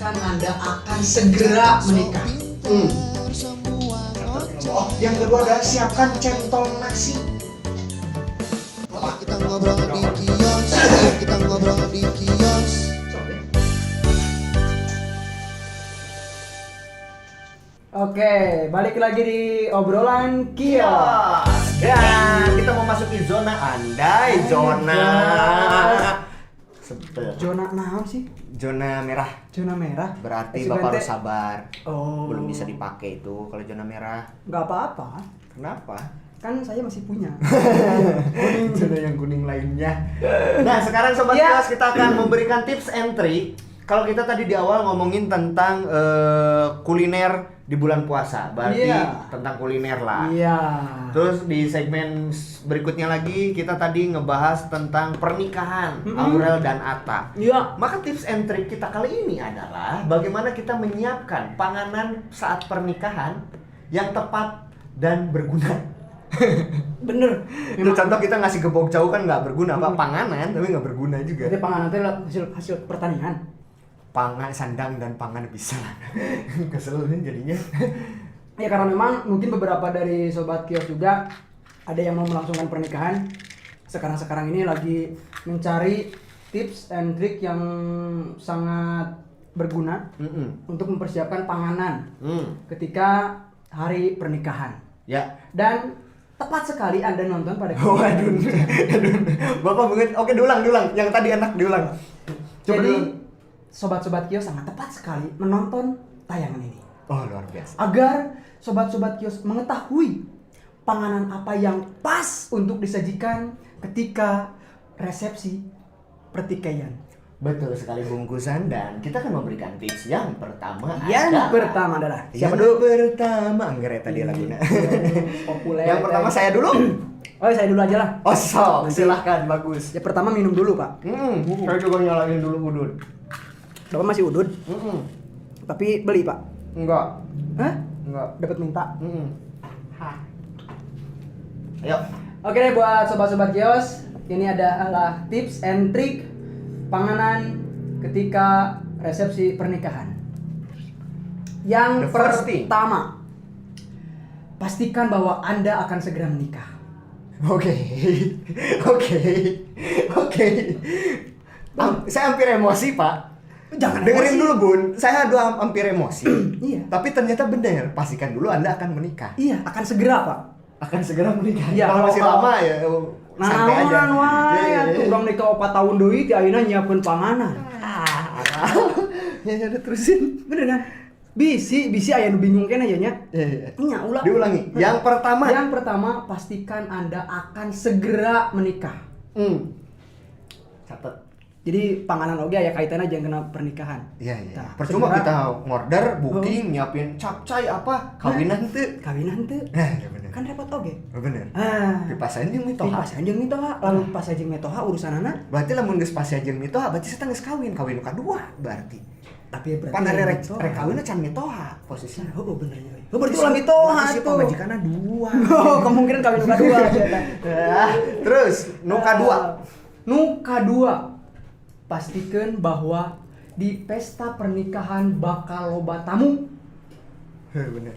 pastikan Anda akan segera menikah. Oh, yang kedua adalah siapkan centong nasi. Kita ngobrol di kios, kita ngobrol di kios. Oke, balik lagi di obrolan kios. Dan kita mau masuki zona andai, zona sebel. Zona naon sih? Zona merah. Zona merah. Berarti Sugan Bapak teh. harus sabar. Oh. Belum bisa dipakai itu kalau zona merah. Nggak apa-apa. Kenapa? Kan saya masih punya. Zona yang kuning lainnya. Nah, sekarang sobat Ya. kios kita akan memberikan tips and trick. Kalau kita tadi di awal ngomongin tentang kuliner di bulan puasa, berarti Iya. tentang kuliner lah. Iya. Terus di segmen berikutnya lagi kita tadi ngebahas tentang pernikahan Aurel dan Atta. Iya. Maka tips and trick kita kali ini adalah bagaimana kita menyiapkan panganan saat pernikahan yang tepat dan berguna. Bener. Itu contoh kita ngasih gebok jauh kan nggak berguna, Pak. Panganan tapi nggak berguna juga. Jadi panganan itu hasil pertanian. Pangan, sandang dan pangan bisa. Kesel nih jadinya. Ya karena memang mungkin beberapa dari sobat kios juga ada yang mau melangsungkan pernikahan. Sekarang ini lagi mencari tips and trick yang sangat berguna untuk mempersiapkan panganan ketika hari pernikahan. Ya. Dan tepat sekali Anda nonton pada Waduh. Bapak banget. Oke, diulang. Yang tadi enak diulang. Coba Jadi diulang. sobat-sobat kios sangat tepat sekali menonton tayangan ini. Oh, luar biasa. Agar sobat-sobat kios mengetahui panganan apa yang pas untuk disajikan ketika resepsi pertikaian. Betul sekali bungkusan, dan kita akan memberikan tips yang pertama. Yang pertama adalah siapa Yang dulu? pertama, enggak tadi lagunya. Populer. Yang pertama saya dulu. Oh, saya dulu aja lah. Oh, sok. Nanti. Silahkan, bagus. Yang pertama minum dulu, Pak. Saya juga nyalain dulu udut. Bapak masih udud, tapi beli, Pak. Enggak. Hah? Enggak. Dapat minta. Hah. Ayo. Oke deh buat sobat-sobat kios, ini adalah tips and trick panganan ketika resepsi pernikahan. Yang The first thing. pertama, pastikan bahwa Anda akan segera menikah. Oke. Saya hampir emosi, Pak. Jangan Dengerin emosi. dulu, Bun. Saya hampir emosi. Iya. Tapi ternyata benar. Pastikan dulu Anda akan menikah. Iya, akan segera, Pak. Akan segera menikah. Iya, Kalau masih kalau- lama ya santai aja. Nah, wae Iya. atuh urang nikah 4 tahun deui ti ayeuna nyiapkeun panganan. Ya udah terusin. Bener kan? Bisi aya nu bingung kene nya nya. Iya. Nya ulang. Diulangi. Yang pertama. Yang pertama, pastikan Anda akan segera menikah. Catat. Jadi panganan oge aya kaitanna jeung kena pernikahan. Iya. Tah, Percuma segera. kita ngorder, booking, nyiapin capcay apa, kawinan teu. Kawinan teu. Nah, ya bener. Kan repot oge. Oh, bener. Ah. Dipasain jeung mitoha. Dipasahan jeung mitoha, lamun pas jeung mitoha urusanana. Berarti lamun geus pasain jeung mitoha, berarti kita geus kawin nu kadua berarti. Tapi berarti Pan ada rek mitoha. kawinna can mitoha posisinya. Oh bener nya. Oh berarti ulah mitoha Berarti si tuh. pamajikanna dua. Oh, kemungkinan kawin nu kadua eta. Terus nu kadua. Nu kadua, pastikan bahwa di pesta pernikahan bakal loba tamu. Bener.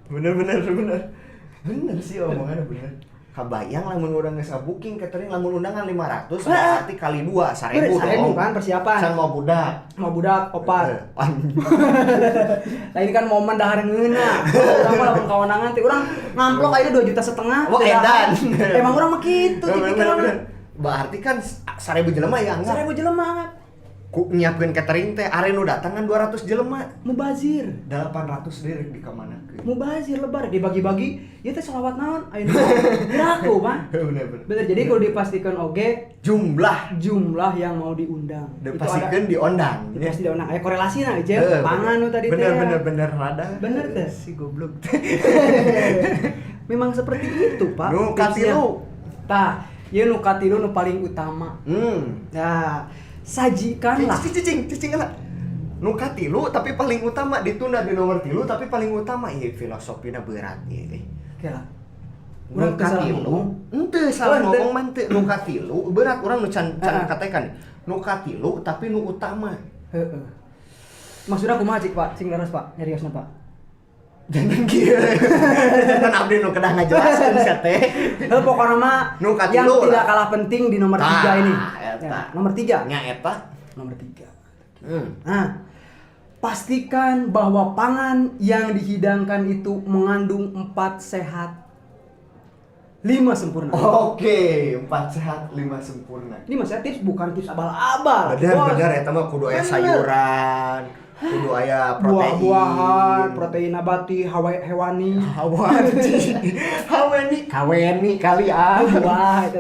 Bener sih omongannya bener. Kabayang lamun urang geus booking catering lamun undangan 500 berarti kali 2 1000 1000 kan persiapan. San mau budak. Mau budak opat. Anjing. Nah ini kan momen dahar ngeuna. Urang mah lamun kawanangan teh urang ngamplok ayeuna 2,5 juta. Oh, edan. Emang urang mah kitu Bener. Berarti kan 1000 jelema ya enggak? 1000 jelema. Ku nyiapkeun catering teh are nu datang kan 200 jelema. Mubazir. 800 deui di kamana. Mubazir lebar dibagi-bagi. Ieu teh selawat naon? Ayeuna laku, Pak. Bener. Bener, jadi kalau dipastikan oge jumlah yang mau diundang. Dipastikan diundang. Itu pasti diundang. Aya korelasina aja pangan nu tadi teh. Bener rada. Bener teh. Si goblok. Memang seperti itu, Pak. Nu katilu. Tah, ieu nu katilu nu paling utama. Nah, sajikanlah. Cicing lah. Nu katilu tapi paling utama ditunda di nomor 3 tapi paling utama ieu filosofina berat ieu. Oke lah. Nu Urang salah katilu. ngomong. Henteu salah Oh, ngomong mah teu. Nu katilu berat urang nu can Ah. katekan. Nu katilu tapi nu utama. Heeh. Maksudnya kumaha cik Pak, sing leres Pak, nyariosna Pak. Jangan kieu. Jangan abdi nu kedah ngajelaskeun sia teh. Pokoknya mah Nu yang katilu tidak lah. kalah penting di nomor 3 ini. Eta. Ya, nomor 3. Nya eta. Nomor 3. Hmm. Nah, pastikan bahwa pangan yang dihidangkan itu mengandung 4 sehat, 5 sempurna. Oke, 4 sehat 5 sempurna. Ini masih tips, bukan tips abal-abal. Bener Bos. bener eta mah kudu aya Bener. sayuran, kudu aya protein. Buah-buahan, protein nabati, hewani. Kaweni kali ah. Wah, itu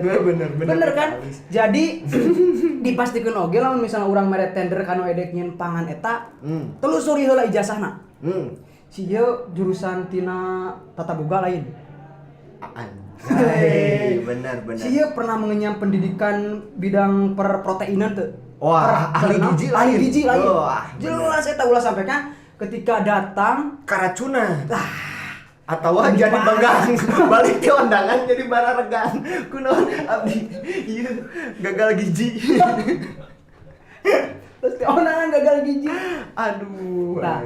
bener kan? Jadi dipastikan oge lamun misalnya urang mere tender kanu edek nyen pangan eta, telusuri heula ijazahna. Si ieu jurusan tina tata boga lain. Bener. Si ieu pernah mengenyam pendidikan bidang perproteinan teu? Wah, ahli gizi lain. Ahli gizi lain. Wah, Jelas eta ulah sampaikan ketika datang Karacunan. Atau jadi banggang balik ke undangan jadi bararegan kunaon abdi ieu gagal gizi. terus onangan gagal gizi. Aduh. Nah,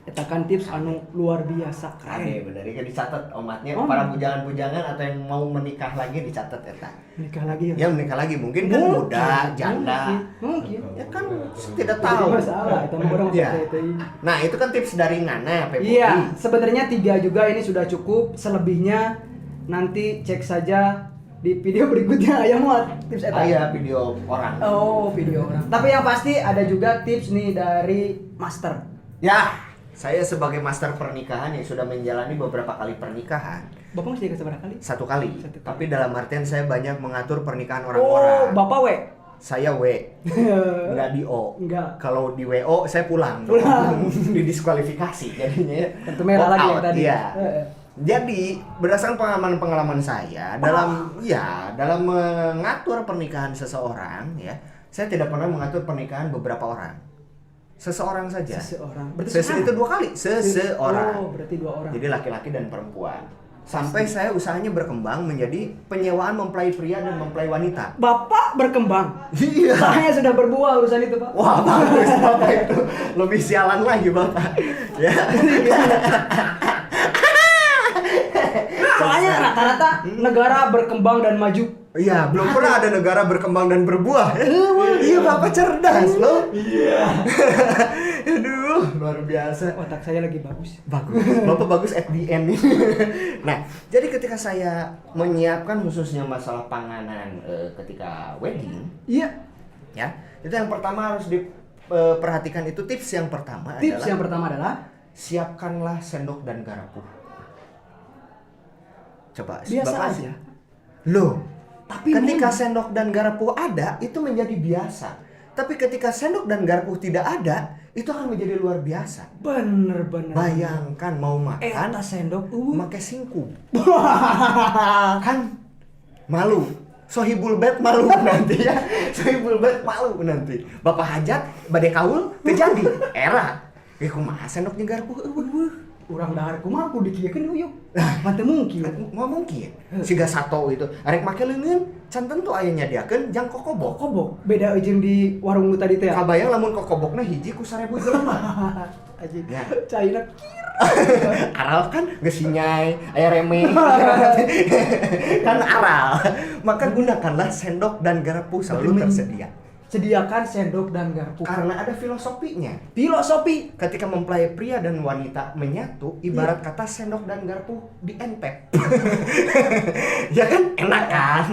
eta kan tips anu luar biasa Ade keren. bener ieu dicatat omatnya Oh. para bujangan-bujangan atau yang mau menikah lagi dicatat eta. Nikah lagi Ya menikah lagi mungkin kan muda, janda. Mungkin. Ya kan tidak Tahu tahu. masalah itu orang Iya. percaya. Nah, itu kan tips dari Nana Pebodi. Iya, sebenarnya 3 juga ini sudah cukup. Selebihnya nanti cek saja di video berikutnya ya muat tips eta. Aya video orang. Oh, video orang. Tapi yang pasti ada juga tips nih dari Master. Ya, saya sebagai master pernikahan yang sudah menjalani beberapa kali pernikahan. Bapak masih dikasih berapa kali? 1 kali. Satu kali. Tapi dalam artian saya banyak mengatur pernikahan Oh, orang-orang. Bapak we. Saya W, enggak di O. Enggak. Kalau di WO saya pulang. Didiskualifikasi jadinya. Tentu merah lagi yang tadi. Iya. Jadi berdasarkan pengalaman saya dalam mengatur pernikahan seseorang ya, saya tidak pernah mengatur pernikahan beberapa orang. Seseorang saja. Seseorang. Berarti Itu 2 kali. Seseorang. Oh, berarti 2 orang. Jadi laki-laki dan perempuan. Sampai saya usahanya berkembang menjadi penyewaan mempelai pria dan mempelai wanita. Bapak berkembang. Iya. Saya sudah berbuah urusan itu, Pak. Wah, bagus Bapak itu. Lebih sialan lagi Bapak. Ya. Soalnya rata-rata negara berkembang dan maju. Iya, belum pernah ada negara berkembang dan berbuah. Iya, Bapak cerdas loh. Iya. Aduh, luar biasa. Otak saya lagi bagus. Bagus. Bapak bagus at the end. Nah, jadi ketika saya menyiapkan khususnya masalah panganan ketika wedding, Iya. ya, itu yang pertama harus diperhatikan itu tips yang pertama Tips adalah yang pertama adalah siapkanlah sendok dan garpu. Coba biasa Bapak aja. Loh, Tapi ketika sendok dan garpu ada, itu menjadi biasa. Tapi ketika sendok dan garpu tidak ada, itu akan menjadi luar biasa. Bener-bener. Bayangkan mau makan, Eta sendok pakai singkup. Kan malu. Sohibul bed malu nanti ya. Sohibul bed malu nanti. Bapak hajat, badai kaul, terjadi. Era. Kumaha sendok jeung garpu eueuh. Urang dahar kumaha ku dikiekeun uyuk. Mate mungkin. Mau mungkin. Siga sato itu. Arek make leungeun, can tentu aya nyadiakeun jang kokobok. Kokobok beda jeung di warung nu tadi teh. Kabayang lamun kokobokna hiji ku 1000 jelema. Anjing. Ya. Caina Aral kan ngesinyai, aya remeh. Kan aral. Maka gunakanlah sendok dan garpu selalu tersedia. Sediakan sendok dan garpu. Karena ada filosofinya. Filosofi. Ketika mempelai pria dan wanita menyatu, ibarat kata sendok dan garpu dientep. Ya kan? Enak kan?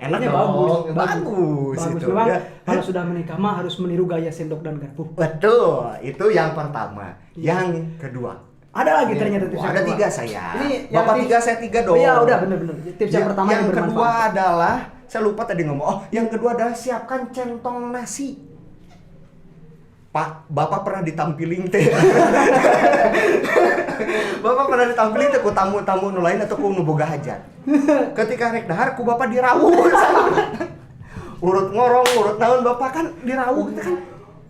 Enak Ini dong. bagus Itu. memang Ya. kalau sudah menikah mah harus meniru gaya sendok dan garpu. Betul, itu yang pertama. Yang kedua. Ada lagi ternyata tips yang Ada kedua. 3 saya. Ini yang Bapak tips- 3, saya 3 dong. Iya, udah bener-bener. Tips yang pertama yang bermanfaat. kedua adalah saya lupa tadi ngomong. Oh, yang kedua adalah siapkan centong nasi. Pak, Bapak pernah ditampilin teh. Bapak pernah ditampilin teh ku tamu-tamu nu lain atau ku nu boga hajat. Ketika rek dahar ku Bapak dirawuh. Urut ngorong, urut naon Bapak kan dirawuh teh kan.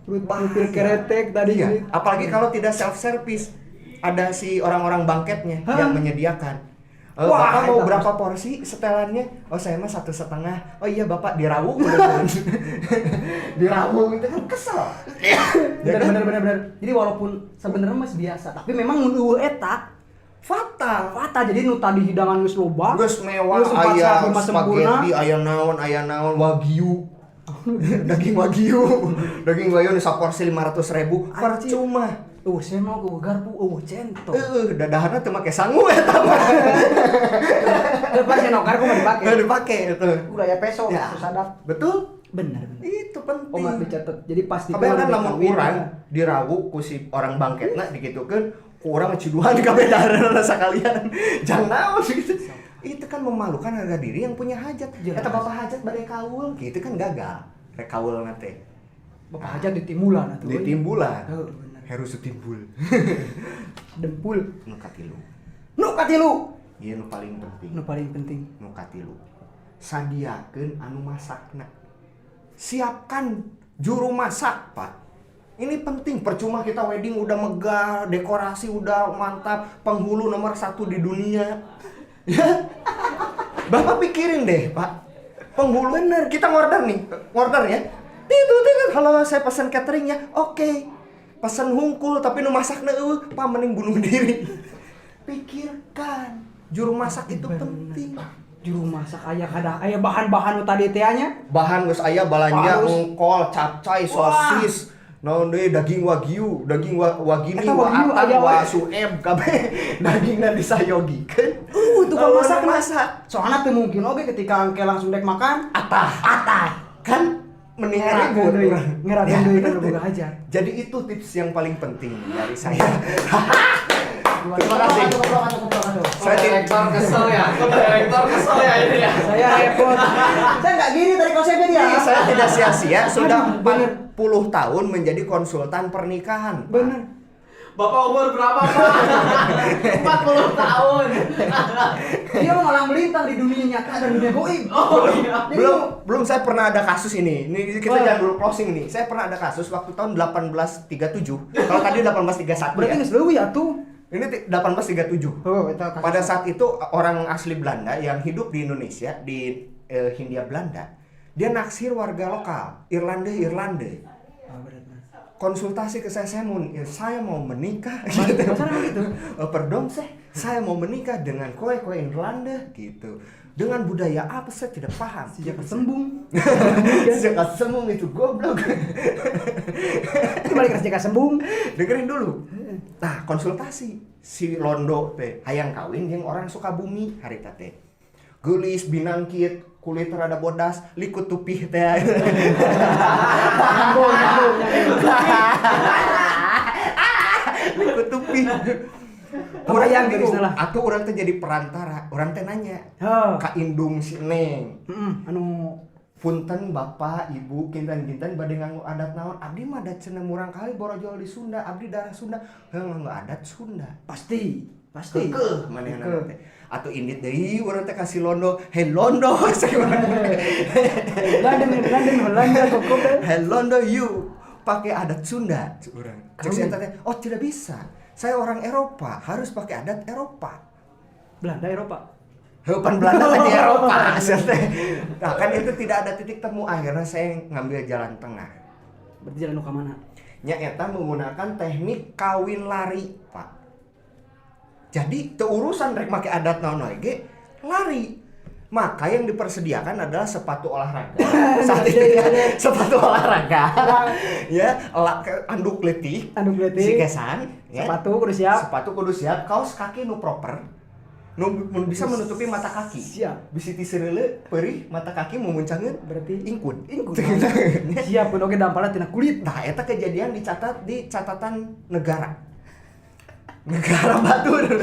Perut hampir keretek tadi. Iya, apalagi kalau tidak self service. Ada si orang-orang bangketnya Hah? yang menyediakan. Wah, Bapak mau itu berapa porsi setelannya? Oh, saya mah 1,5. Oh iya Bapak dirawuh udah. Dirawuh itu kan kesel. Ya kan? Bener. Jadi walaupun sebenarnya masih biasa, tapi memang nu eta Fatal. jadi nu tadi hidangan geus loba. Geus mewah, geus empat aya sehat, lima sempurna. spaghetti, aya naon, wagyu. Daging wagyu nu saporsi 500.000 percuma. Saya mau ke garpu, centok. Dadahanna teu make sangu eta mah. Pas senokar ku mah dipake. Nggak dipake itu. Udah ya peso, Ya. sadap. Betul? Bener. Itu penting. Omat dicatat. Jadi pasti Kabeh kan lamun urang dirawu ku si orang bangketna digitukeun, ku urang ciduhan kabeh dahareuna sakalian. Jangan naon gitu. Itu kan memalukan harga diri yang punya hajat. Eta bapak hajat bade kaul, gitu kan gagal. Rek kaulna teh. Bapak hajat ditimbulan atuh. Ditimbulan. Heeh, bener. Heru setimbul. Dempul. Nu katilu. Nu katilu. Ieu nu paling penting. Nu paling penting. Nu katilu. Sadiakeun anu masakna. Siapkan juru masak, Pak. Ini penting, percuma kita wedding udah megah, dekorasi udah mantap, penghulu nomor 1 di dunia. Ya. Bapak pikirin deh, Pak. Penghulu bener. Kita ngorder ya. Titu, halo saya pesan cateringnya. Oke. Pesan hungkul tapi nu masakna Pak mending bunuh diri. Pikirkan, juru masak itu penting. Juru masak aya bahan-bahan nu tadi teh nya. Bahan geus aya balanja engkol, capcay, sosis, naon deui daging wagyu, wagini, Eta wagyu atang, aya we. sueb kabeh dagingna disayogikeun. Tukang masak masak. Soalnya teu mungkin oge ketika engke langsung dek makan. Atah. Kan mending ribut. Ngerakeun deui kan boga hajar. Jadi itu tips yang paling penting dari saya. Terima kasih. Saya Direktor kesel ya ini ya. Saya repot. Saya enggak gini tadi konsepnya dia. Saya tidak sia-sia sudah Bener. 40 tahun menjadi konsultan pernikahan. Pak. Bener. Bapak umur berapa, Pak? 40 tahun. Dia malah melintang di dunia nyata dan dunia goib. Oh iya. Belum saya pernah ada kasus ini. Ini kita jangan dulu closing nih. Saya pernah ada kasus waktu tahun 1837. Kalau tadi 1831 Berarti ya. geus leuwih atuh. Ini 1837. Oh, eta kasus. Pada saat itu orang asli Belanda yang hidup di Indonesia di Hindia Belanda, dia naksir warga lokal Irlanda. Oh, bener. Konsultasi ke saya mau menikah Masa gitu. pardon saya mau menikah dengan kue Irlanda gitu, dengan budaya apa saya tidak paham. Sejak kesembung. Sejak kesembung itu goblok. Balik kerja kesembung. Dengerin dulu. Nah, konsultasi si Londo teh hayang kawin jeung orang Sukabumi harita teh. Geulis binangkit, kulit rada bodas, likut tupih teh. Nyambung. Likut tupih. Kebayang geusna lah. Atuh urang teh jadi perantara. Urang teh nanya Heuh. ka indung si Neng. Anu Punten bapak, ibu, kinten-kinten bade nganggo adat naon? Abdi mah adat cenah murang kali borojol di Sunda, abdi darah Sunda. Nganggo adat Sunda. pasti. Kekeh manehna teh. Atuh indit deui urang teh kasih Londo. Hey Londo. Belanda kok. Hey Londo you pakai adat Sunda urang. Cek saya teh, "Oh, tidak bisa. Saya orang Eropa, harus pakai adat Eropa." Belanda Eropa. Heupan Belanda kan di Eropa. Nah, kan itu tidak ada titik temu. Akhirnya saya ngambil jalan tengah. Berarti jalan nu ka mana? Nya eta menggunakan teknik kawin lari, Pak. Jadi teu urusan rek make adat naon wae ge, lari. Maka yang dipersediakan adalah sepatu olahraga. Saat itu ya, sepatu olahraga. Ya, anduk leutik, sikesan, ya. Sepatu kudu siap. Kaos kaki nu proper. Nu bisa menutupi mata kaki. Siap. Bisi ti sereule perih mata kaki mumuncangeun Berarti ingkun. Siap pun oge dampalna tina kulit. Nah, eta kejadian dicatat di catatan negara. Negara Batur.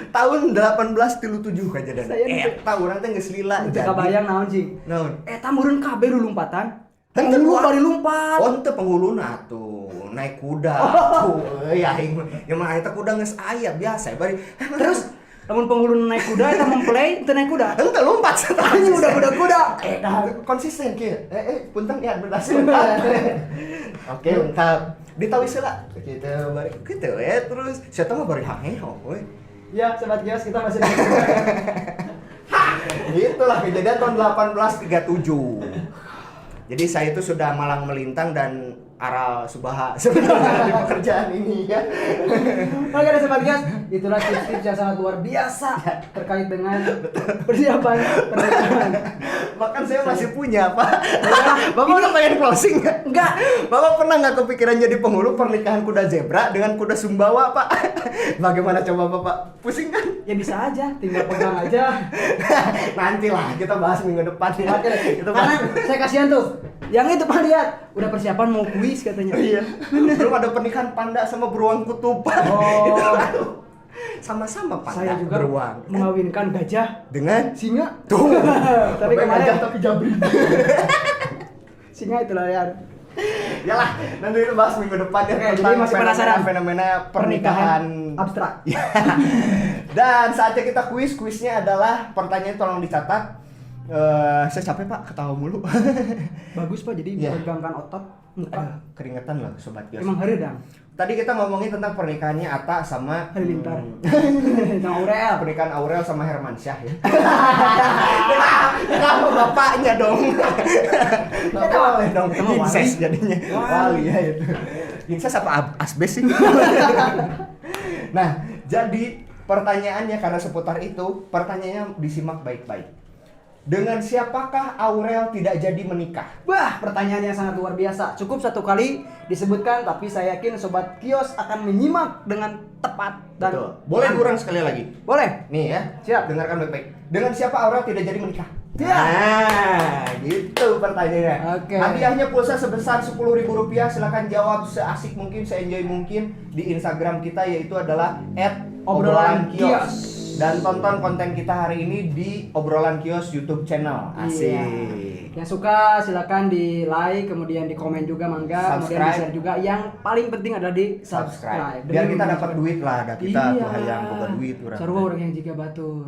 Tahun 1837 kejadian. Eta urang teh geus lila. Teu kabayang naon cing. Naon? Eta meureun kabeh lompatan. Henteu Penghulu bari bari lompat. Oh, henteu penghuluna tuh naik kuda. Tuh, ya aing mah eta kuda geus aya biasa bari. Terus lamun penghulu naik kuda eta mempelai teu naik kuda. Henteu lompat Ini udah kuda-kuda. konsisten kieu. Punten ya berhasil. Oke, lengkap. Ditawi heula. Kitu bari kitu terus saya mah bari hangeho we. Ya, sobat kios kita masih Itulah kejadian tahun 1837. Jadi saya itu sudah malang melintang dan Aral Subaha sebenarnya di pekerjaan ini ya. Oke ada Sobat Kios, itulah tips-tips yang sangat luar biasa terkait dengan persiapan pernikahan. Bahkan saya masih punya, Pak. Bapak udah pengen closing nggak? Enggak. Bapak pernah nggak kepikiran jadi penghulu pernikahan kuda zebra dengan kuda Sumbawa, Pak? Bagaimana coba Bapak? Pusing kan? Ya bisa aja, tinggal pegang aja. Nantilah kita bahas minggu depan ya. Oke, Kita karena bahas. saya kasihan tuh. Yang itu Pak lihat, udah persiapan mau kuis katanya. Iya. Belum ada pernikahan panda sama beruang kutub. Oh. Sama-sama panda Saya juga beruang. mengawinkan gajah Dengan singa. tuh. Tapi kemarin Gajah tapi jabri. singa itulah ya. Yalah, nanti kita bahas minggu depan ya Oke, jadi masih penasaran fenomena pernikahan abstrak. Ya. Dan saatnya kita kuisnya adalah pertanyaan tolong dicatat. Saya capek Pak, ketawa mulu. Bagus Pak, jadi Iya. megangkan otot muka. Aduh, keringetan loh Sobat Kios. Emang haridang. Tadi kita ngomongin tentang pernikahannya Ata sama Halilintar. hmm, Sama Aurel. pernikahan Aurel sama Hermansyah ya. Kenapa bapaknya dong? Nggak boleh dong, Sama Wali. incest jadinya. Wali. Wali ya itu. Incest apa asbes sih? Nah, jadi pertanyaannya karena seputar itu, pertanyaannya disimak baik-baik. Dengan siapakah Aurel tidak jadi menikah? Wah, pertanyaan yang sangat luar biasa. Cukup satu kali disebutkan, tapi saya yakin Sobat Kios akan menyimak dengan tepat dan Betul. Boleh diulang sekali lagi? Boleh. Nih ya, Siap. dengarkan baik-baik. Dengan siapa Aurel tidak jadi menikah? Ya. Nah, gitu pertanyaannya. Oke. Hadiahnya pulsa sebesar Rp10.000. Silakan jawab seasik mungkin, seenjoy mungkin di Instagram kita, yaitu adalah @obrolankios. Dan tonton konten kita hari ini di Obrolan Kios YouTube channel. Asik. Iya. Yang suka silakan di like, kemudian di komen juga mangga, kemudian di share juga. Yang paling penting adalah di subscribe. Biar Demi kita dapat memberikan- duit lah, ada kita Iya. tuh hayang boga duit urang. Sarua orang yang jika batur.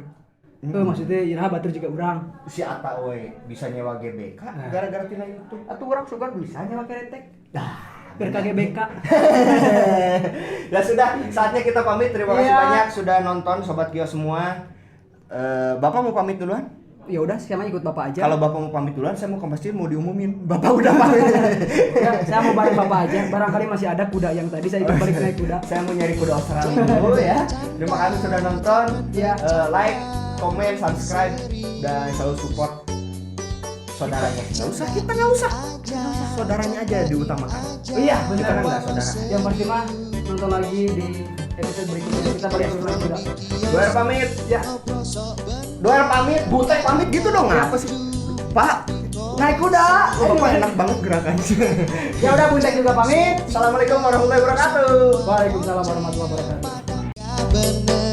Maksudnya iraha batur juga orang. Si Ata we bisa nyewa GBK Nah. gara-gara tina YouTube. Atau orang suka bisa nyewa keretek. Biar KGBK. Ya sudah, saatnya kita pamit. Terima kasih Iya. banyak sudah nonton Sobat Kios semua. Bapak mau pamit duluan? Ya udah, siapa ikut Bapak aja. Kalau Bapak mau pamit duluan, saya mau ke masjid mau diumumin. Bapak udah pamit. saya mau bareng Bapak aja. Barangkali masih ada kuda yang tadi saya ikut balik naik kuda. Saya mau nyari kuda Australia dulu ya. Terima kasih sudah nonton. Iya. Like, komen, subscribe, dan selalu support saudaranya. Nggak usah, kita nggak usah. Saudaranya aja diutamakan. Oh iya, Kita benar kan nggak saudara. Yang pasti mah nonton lagi di episode berikutnya kita balik ke kuda. Doer pamit. Ya, Doer pamit, Butek pamit gitu dong. Apa sih? Pak, naik kuda. Bapak enak banget gerakannya. Ya udah, Buntek juga pamit. Assalamualaikum warahmatullahi wabarakatuh. Waalaikumsalam warahmatullahi wabarakatuh. bener.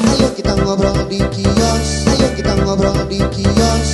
Ayo kita ngobrol di kios, ayo kita ngobrol di kios.